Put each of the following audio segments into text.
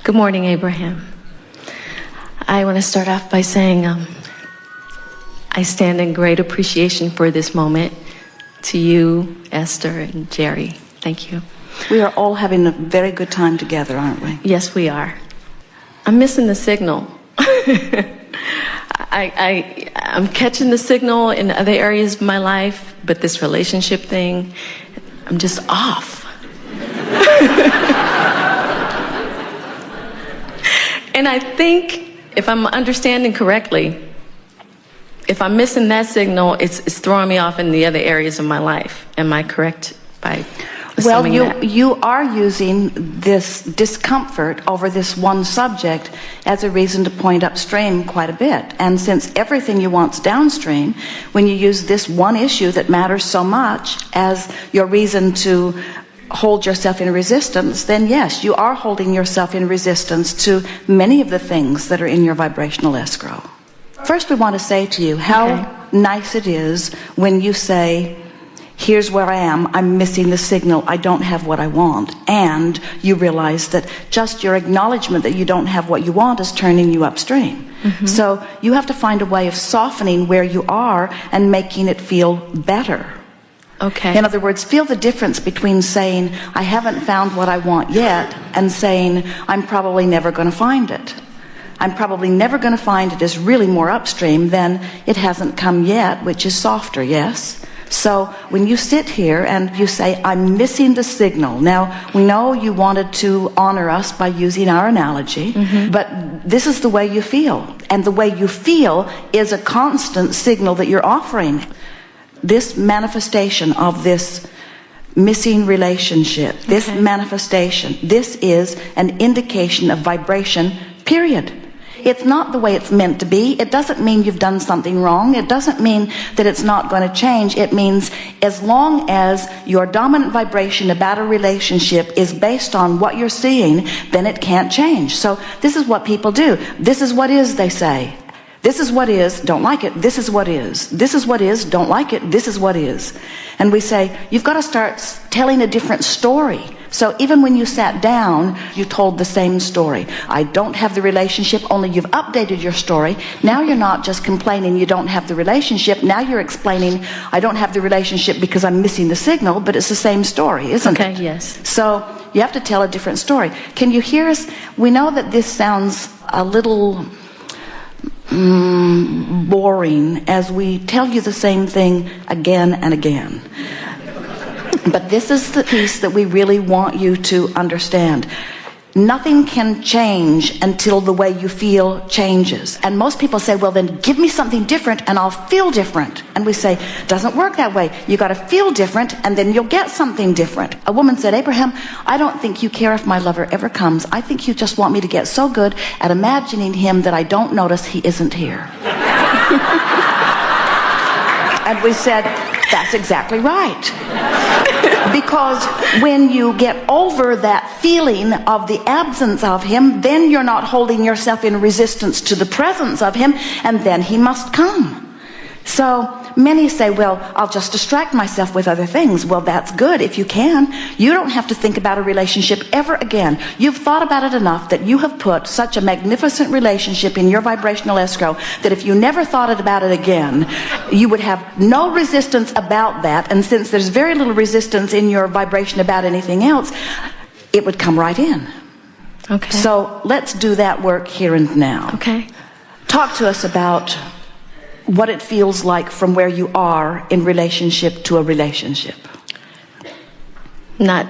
Good morning, Abraham. I want to start off by saying I stand in great appreciation for this moment to you, Esther, and Jerry. Thank you. We are all having a very good time together, aren't we? Yes, we are. I'm missing the signal. I'm catching the signal in other areas of my life, but this relationship thing, I'm just off. And I think, if I'm understanding correctly, if I'm missing that signal, it's throwing me off in the other areas of my life. Am I correct by assuming that? You are using this discomfort over this one subject as a reason to point upstream quite a bit. And since everything you want's downstream, when you use this one issue that matters so much as your reason to hold yourself in resistance, then yes, you are holding yourself in resistance to many of the things that are in your vibrational escrow. First, we want to say to you how nice it is when you say, here's where I am, I'm missing the signal, I don't have what I want. And you realize that just your acknowledgement that you don't have what you want is turning you upstream. So you have to find a way of softening where you are and making it feel better. Okay. In other words, feel the difference between saying, I haven't found what I want yet, and saying, I'm probably never going to find it. I'm probably never going to find it is really more upstream than it hasn't come yet, which is softer, yes? So when you sit here and you say, I'm missing the signal. Now, we know you wanted to honor us by using our analogy, but this is the way you feel. And the way you feel is a constant signal that you're offering. This manifestation of this missing relationship, this manifestation, this is an indication of vibration, period. It's not the way it's meant to be. It doesn't mean you've done something wrong. It doesn't mean that it's not going to change. It means as long as your dominant vibration about a relationship is based on what you're seeing, then it can't change. So this is what people do. This is what is, they say. This is what is, don't like it, this is what is. This is what is, don't like it, this is what is. And we say, you've got to start telling a different story. So even when you sat down, you told the same story. I don't have the relationship, only you've updated your story. Now you're not just complaining you don't have the relationship. Now you're explaining, I don't have the relationship because I'm missing the signal, but it's the same story, isn't it? Okay, yes. So you have to tell a different story. Can you hear us? We know that this sounds a little boring as we tell you the same thing again and again. But this is the piece that we really want you to understand. Nothing can change until the way you feel changes. And most people say, well, then give me something different and I'll feel different. And we say, doesn't work that way. You got to feel different and then you'll get something different. A woman said, Abraham, I don't think you care if my lover ever comes. I think you just want me to get so good at imagining him that I don't notice he isn't here. And we said, that's exactly right. Because when you get over that feeling of the absence of him, then you're not holding yourself in resistance to the presence of him, and then he must come. So many say, well, I'll just distract myself with other things. Well, that's good if you can. You don't have to think about a relationship ever again. You've thought about it enough that you have put such a magnificent relationship in your vibrational escrow that if you never thought about it again, you would have no resistance about that. And since there's very little resistance in your vibration about anything else, it would come right in. Okay. So let's do that work here and now. Okay. Talk to us about what it feels like from where you are in relationship to a relationship. Not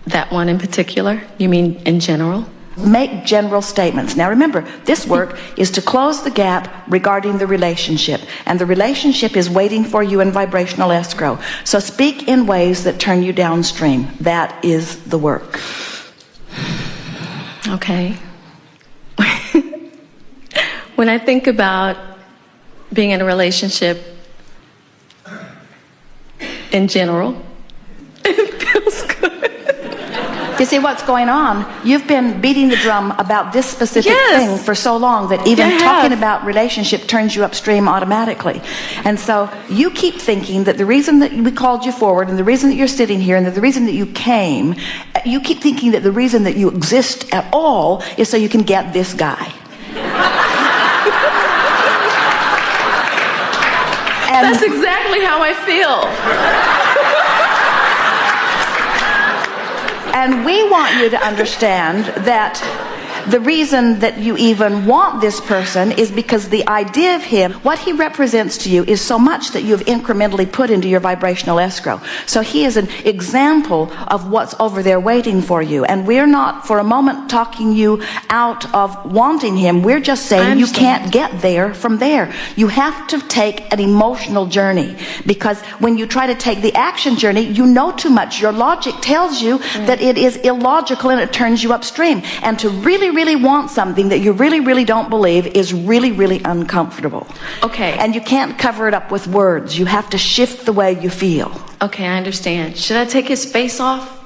that one in particular? You mean in general? Make general statements. Now remember, this work is to close the gap regarding the relationship. And the relationship is waiting for you in vibrational escrow. So speak in ways that turn you downstream. That is the work. Okay. When I think about being in a relationship in general, it feels good. You see what's going on? You've been beating the drum about this specific thing for so long that even talking about relationship turns you upstream automatically. And so you keep thinking that the reason that we called you forward and the reason that you're sitting here and the reason that you came, you keep thinking that the reason that you exist at all is so you can get this guy. And that's exactly how I feel. And we want you to understand that the reason that you even want this person is because the idea of him, what he represents to you, is so much that you've incrementally put into your vibrational escrow. So he is an example of what's over there waiting for you. And we're not for a moment talking you out of wanting him. We're just saying you can't get there from there. You have to take an emotional journey, because when you try to take the action journey, you know too much. Your logic tells you that it is illogical and it turns you upstream. And to really want something that you really don't believe is really uncomfortable. Okay. And you can't cover it up with words. You have to shift the way you feel. Okay, I understand. Should I take his face off?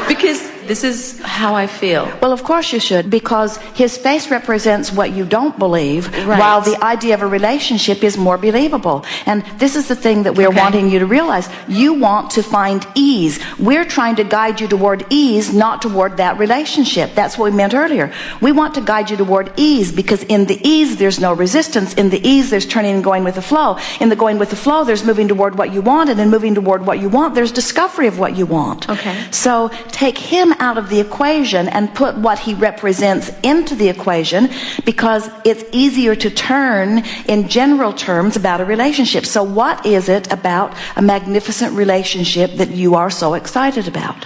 Because this is how I feel. Well, of course you should, because his face represents what you don't believe, while the idea of a relationship is more believable. And this is the thing that we're wanting you to realize. You want to find ease. We're trying to guide you toward ease, not toward that relationship. That's what we meant earlier. We want to guide you toward ease, because in the ease there's no resistance. In the ease there's turning and going with the flow. In the going with the flow there's moving toward what you want, and in moving toward what you want there's discovery of what you want. Okay. So take him out of the equation and put what he represents into the equation, because it's easier to turn in general terms about a relationship. So what is it about a magnificent relationship that you are so excited about?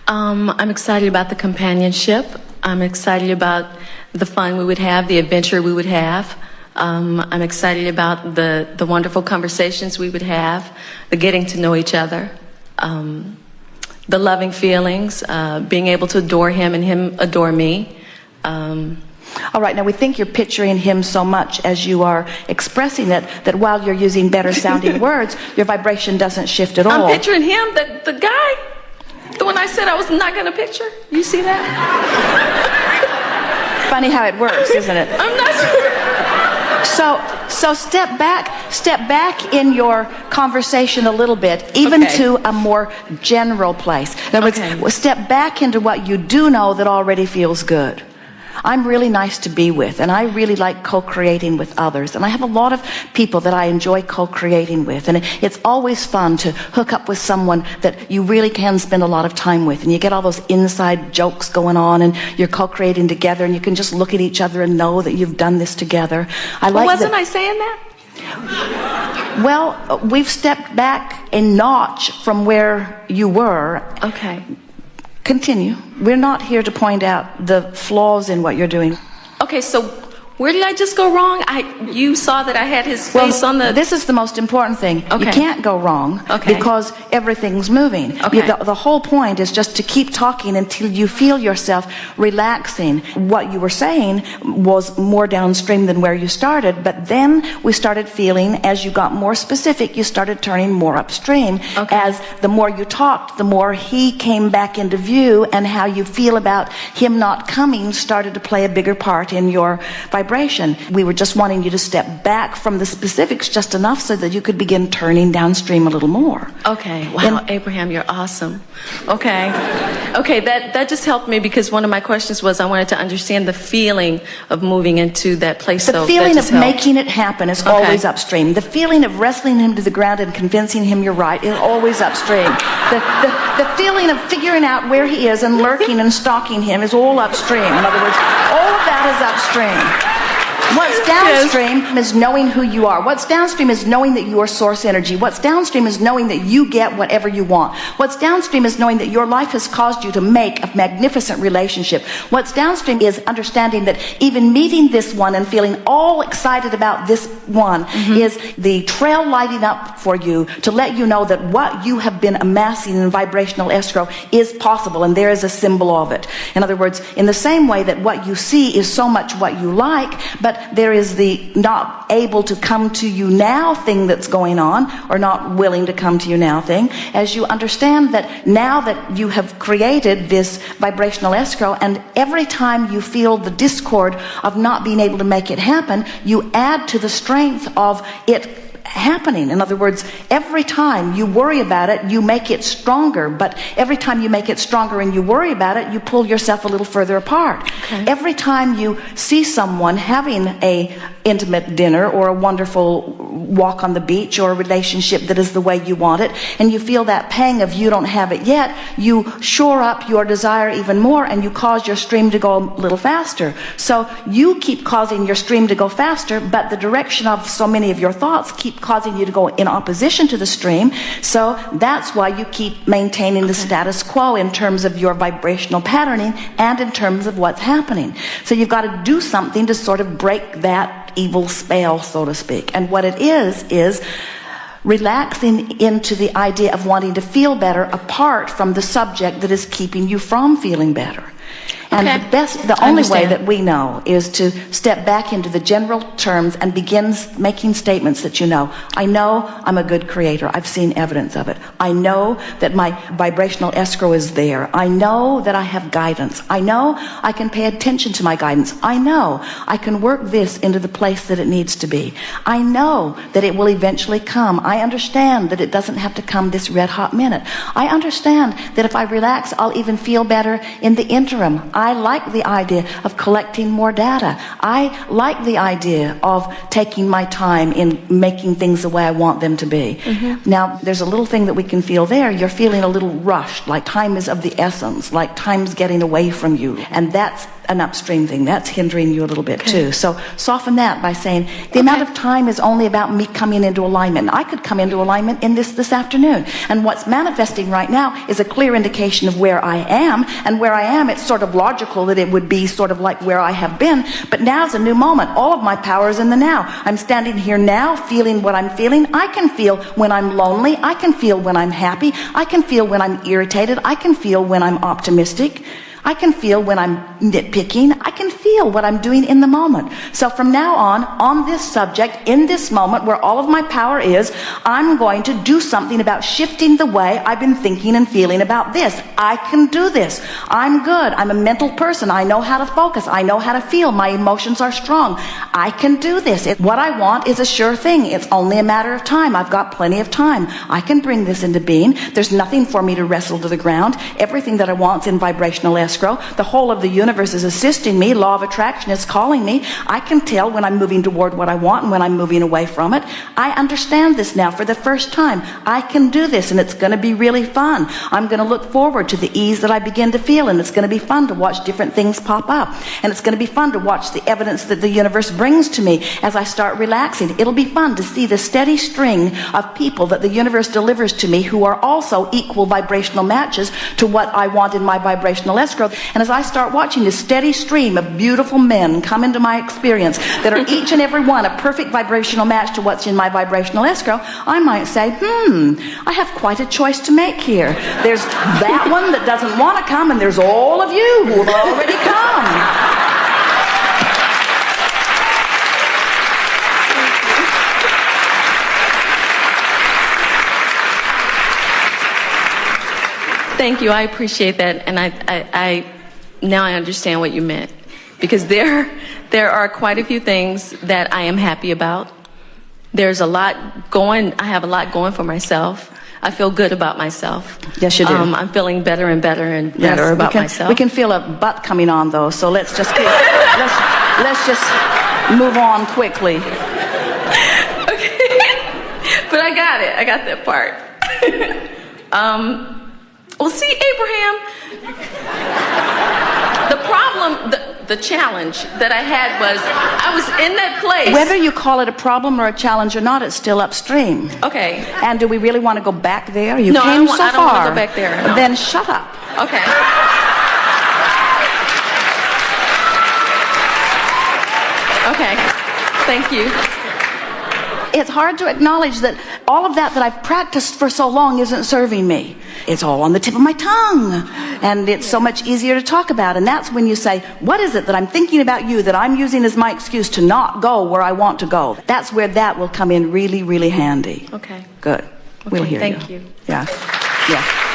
I'm excited about the companionship. I'm excited about the fun we would have, the adventure we would have. I'm excited about the wonderful conversations we would have, the getting to know each other. The loving feelings, being able to adore him and him adore me. All right, now we think you're picturing him so much as you are expressing it that while you're using better sounding words, your vibration doesn't shift at all. I'm picturing him, the guy, the one I said I was not going to picture. You see that? Funny how it works, isn't it? I'm not sure. So step back in your conversation a little bit, even to a more general place. In other words, step back into what you do know that already feels good. I'm really nice to be with, and I really like co-creating with others, and I have a lot of people that I enjoy co-creating with, and it's always fun to hook up with someone that you really can spend a lot of time with, and you get all those inside jokes going on, and you're co-creating together, and you can just look at each other and know that you've done this together. Wasn't I saying that? Well, we've stepped back a notch from where you were. Okay. Continue. We're not here to point out the flaws in what you're doing. Okay, so where did I just go wrong? You saw that I had his face on the... This is the most important thing. You can't go wrong because everything's moving. The whole point is just to keep talking until you feel yourself relaxing. What you were saying was more downstream than where you started, but then we started feeling, as you got more specific, you started turning more upstream. As the more you talked, the more he came back into view, and how you feel about him not coming started to play a bigger part in your vibration. We were just wanting you to step back from the specifics just enough so that you could begin turning downstream a little more. Okay. Wow, Abraham, you're awesome. Okay, that just helped me, because one of my questions was I wanted to understand the feeling of moving into that place. The feeling of making it happen is always upstream. The feeling of wrestling him to the ground and convincing him you're right is always upstream. The feeling of figuring out where he is and lurking and stalking him is all upstream. In other words, all of that is upstream. What's downstream is knowing who you are. What's downstream is knowing that you are source energy. What's downstream is knowing that you get whatever you want. What's downstream is knowing that your life has caused you to make a magnificent relationship. What's downstream is understanding that even meeting this one and feeling all excited about this one is the trail lighting up for you to let you know that what you have been amassing in vibrational escrow is possible, and there is a symbol of it. In other words, in the same way that what you see is so much what you like, but but there is the not able to come to you now thing that's going on, or not willing to come to you now thing, as you understand that now that you have created this vibrational escrow, and every time you feel the discord of not being able to make it happen, you add to the strength of it happening. In other words, every time you worry about it, you make it stronger. But every time you make it stronger and you worry about it, you pull yourself a little further apart. Okay. Every time you see someone having a intimate dinner or a wonderful walk on the beach or a relationship that is the way you want it, and you feel that pang of you don't have it yet, you shore up your desire even more and you cause your stream to go a little faster. So you keep causing your stream to go faster, but the direction of so many of your thoughts keep causing you to go in opposition to the stream. So that's why you keep maintaining the status quo in terms of your vibrational patterning and in terms of what's happening. So you've got to do something to sort of break that evil spell, so to speak. And what it is relaxing into the idea of wanting to feel better apart from the subject that is keeping you from feeling better. And the only way that we know is to step back into the general terms and begin making statements that you know. I know I'm a good creator. I've seen evidence of it. I know that my vibrational escrow is there. I know that I have guidance. I know I can pay attention to my guidance. I know I can work this into the place that it needs to be. I know that it will eventually come. I understand that it doesn't have to come this red hot minute. I understand that if I relax, I'll even feel better in the interim. I like the idea of collecting more data. I like the idea of taking my time in making things the way I want them to be. Now, there's a little thing that we can feel there. You're feeling a little rushed, like time is of the essence, like time's getting away from you. And that's an upstream thing. That's hindering you a little bit too. So soften that by saying the amount of time is only about me coming into alignment. I could come into alignment in this afternoon. And what's manifesting right now is a clear indication of where I am. And where I am, it's sort of logical that it would be sort of like where I have been. But now's a new moment. All of my power is in the now. I'm standing here now feeling what I'm feeling. I can feel when I'm lonely. I can feel when I'm happy. I can feel when I'm irritated. I can feel when I'm optimistic. I can feel when I'm nitpicking. I can feel what I'm doing in the moment. So from now on this subject, in this moment where all of my power is, I'm going to do something about shifting the way I've been thinking and feeling about this. I can do this. I'm good. I'm a mental person. I know how to focus. I know how to feel. My emotions are strong. I can do this. What I want is a sure thing. It's only a matter of time. I've got plenty of time. I can bring this into being. There's nothing for me to wrestle to the ground. Everything that I want is in vibrational escrow. The whole of the universe is assisting me. Law of attraction is calling me. I can tell when I'm moving toward what I want and when I'm moving away from it. I understand this now for the first time. I can do this, and it's going to be really fun. I'm going to look forward to the ease that I begin to feel, and it's going to be fun to watch different things pop up. And it's going to be fun to watch the evidence that the universe brings to me as I start relaxing. It'll be fun to see the steady string of people that the universe delivers to me who are also equal vibrational matches to what I want in my vibrational escrow. And as I start watching this steady stream of beautiful men come into my experience that are each and every one a perfect vibrational match to what's in my vibrational escrow, I might say, I have quite a choice to make here. There's that one that doesn't want to come, and there's all of you who have already come. Thank you. I appreciate that, and I now I understand what you meant, because there are quite a few things that I am happy about. There's a lot going. I have a lot going for myself. I feel good about myself. Yes, you do. I'm feeling better and better and better about myself. We can feel a butt coming on, though. So let's just let's just move on quickly. Okay, but I got it. I got that part. Well, see, Abraham, the problem, the challenge that I had was I was in that place. Whether you call it a problem or a challenge or not, it's still upstream. Okay. And do we really want to go back there? You no, came so far. I don't want to go back there. No. Then shut up. Okay. Okay. Thank you. It's hard to acknowledge that all of that I've practiced for so long isn't serving me. It's all on the tip of my tongue. And it's so much easier to talk about. And that's when you say, what is it that I'm thinking about you that I'm using as my excuse to not go where I want to go? That's where that will come in really, really handy. Okay. Good. We'll hear you. Thank you. Yeah. Yeah.